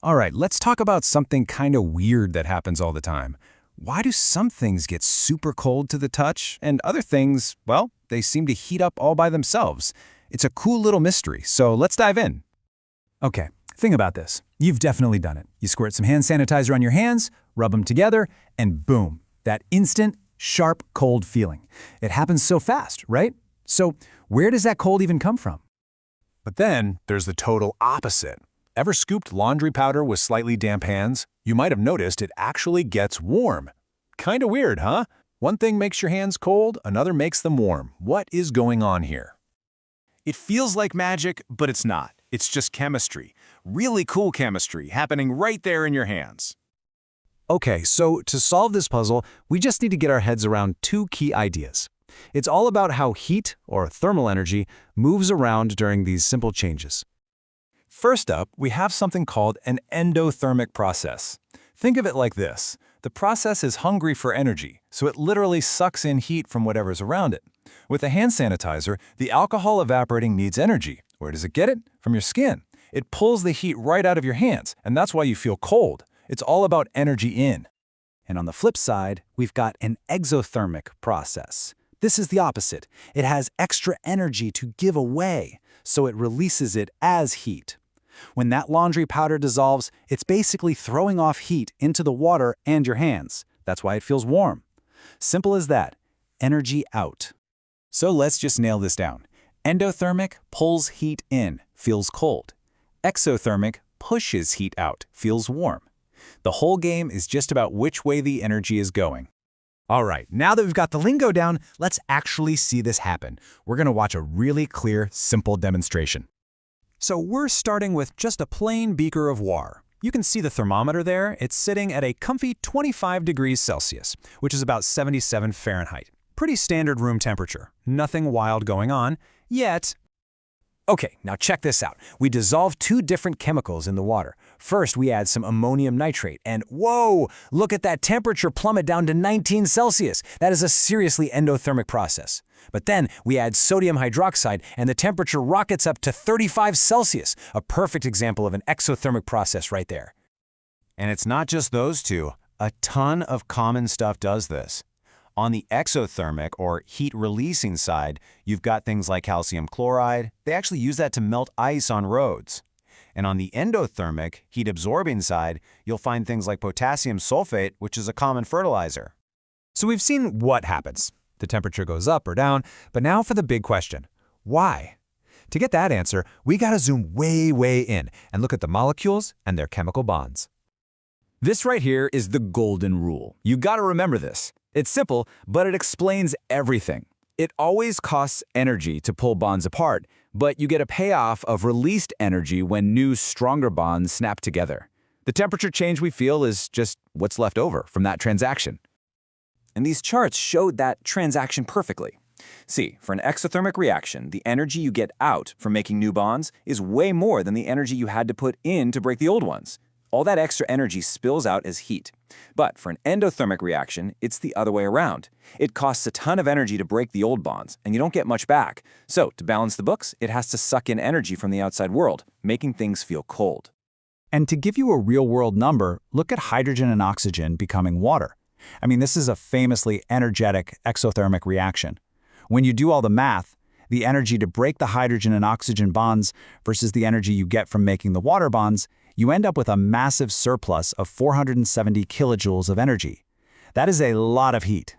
All right, let's talk about something kind of weird that happens all the time. Why do some things get super cold to the touch, and other things, well, they seem to heat up all by themselves? It's a cool little mystery, so let's dive in. Okay, think about this. You've definitely done it. You squirt some hand sanitizer on your hands, rub them together, and boom, that instant, sharp, cold feeling. It happens so fast, right? So where does that cold even come from? But then there's the total opposite. Ever scooped laundry powder with slightly damp hands? You might have noticed it actually gets warm. Kinda weird, huh? One thing makes your hands cold, another makes them warm. What is going on here? It feels like magic, but it's not. It's just chemistry. Really cool chemistry happening right there in your hands. Okay, so to solve this puzzle, we just need to get our heads around two key ideas. It's all about how heat, or thermal energy, moves around during these simple changes. First up, we have something called an endothermic process. Think of it like this. The process is hungry for energy, so it literally sucks in heat from whatever's around it. With a hand sanitizer, the alcohol evaporating needs energy. Where does it get it? From your skin. It pulls the heat right out of your hands, and that's why you feel cold. It's all about energy in. And on the flip side, we've got an exothermic process. This is the opposite. It has extra energy to give away, so it releases it as heat. When that laundry powder dissolves, it's basically throwing off heat into the water and your hands. That's why it feels warm. Simple as that. Energy out. So let's just nail this down. Endothermic pulls heat in, feels cold. Exothermic pushes heat out, feels warm. The whole game is just about which way the energy is going. All right, now that we've got the lingo down, let's actually see this happen. We're going to watch a really clear, simple demonstration. So we're starting with just a plain beaker of water. You can see the thermometer there. It's sitting at a comfy 25 degrees Celsius, which is about 77 Fahrenheit. Pretty standard room temperature. Nothing wild going on, yet. Okay, now check this out. We dissolve two different chemicals in the water. First, we add some ammonium nitrate, and whoa, look at that temperature plummet down to 19 Celsius. That is a seriously endothermic process. But then we add sodium hydroxide, and the temperature rockets up to 35 Celsius, a perfect example of an exothermic process right there. And it's not just those two. A ton of common stuff does this. On the exothermic, or heat-releasing side, you've got things like calcium chloride. They actually use that to melt ice on roads. And on the endothermic, heat-absorbing side, you'll find things like potassium sulfate, which is a common fertilizer. So we've seen what happens. The temperature goes up or down, but now for the big question. Why? To get that answer, we gotta zoom way in and look at the molecules and their chemical bonds. This right here is the golden rule. You gotta remember this. It's simple, but it explains everything. It always costs energy to pull bonds apart, but you get a payoff of released energy when new, stronger bonds snap together. The temperature change we feel is just what's left over from that transaction. And these charts showed that transaction perfectly. See, for an exothermic reaction, the energy you get out from making new bonds is way more than the energy you had to put in to break the old ones. All that extra energy spills out as heat. But for an endothermic reaction, it's the other way around. It costs a ton of energy to break the old bonds, and you don't get much back. So, to balance the books, it has to suck in energy from the outside world, making things feel cold. And to give you a real-world number, look at hydrogen and oxygen becoming water. I mean, this is a famously energetic exothermic reaction. When you do all the math, the energy to break the hydrogen and oxygen bonds versus the energy you get from making the water bonds, you end up with a massive surplus of 470 kilojoules of energy. That is a lot of heat.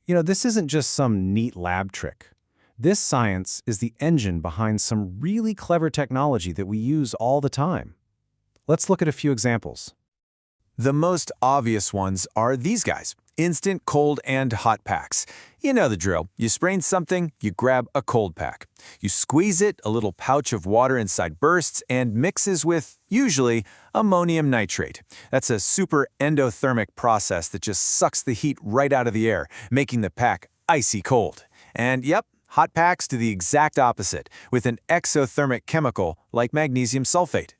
You know, this isn't just some neat lab trick. This science is the engine behind some really clever technology that we use all the time. Let's look at a few examples. The most obvious ones are these guys. Instant cold and hot packs. You know the drill. You sprain something, you grab a cold pack. You squeeze it, a little pouch of water inside bursts and mixes with, usually, ammonium nitrate. That's a super endothermic process that just sucks the heat right out of the air, making the pack icy cold. And yep, hot packs do the exact opposite, with an exothermic chemical like magnesium sulfate.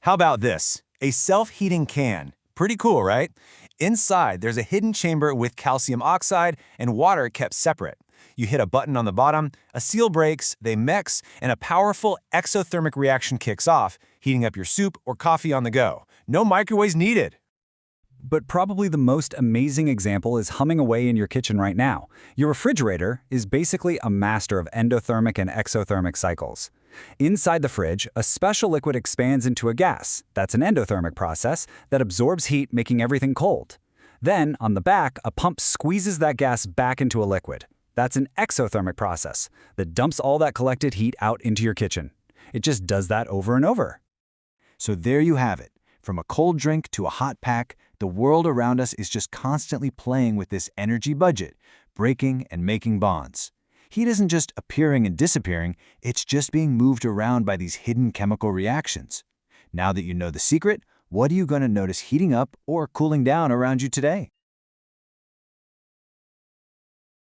How about this? A self-heating can. Pretty cool, right? Inside, there's a hidden chamber with calcium oxide and water kept separate. You hit a button on the bottom, a seal breaks, they mix, and a powerful exothermic reaction kicks off, heating up your soup or coffee on the go. No microwaves needed. But probably the most amazing example is humming away in your kitchen right now. Your refrigerator is basically a master of endothermic and exothermic cycles. Inside the fridge, a special liquid expands into a gas. That's an endothermic process that absorbs heat, making everything cold. Then, on the back, a pump squeezes that gas back into a liquid. That's an exothermic process that dumps all that collected heat out into your kitchen. It just does that over and over. So there you have it. From a cold drink to a hot pack, the world around us is just constantly playing with this energy budget, breaking and making bonds. Heat isn't just appearing and disappearing, it's just being moved around by these hidden chemical reactions. Now that you know the secret, what are you going to notice heating up or cooling down around you today?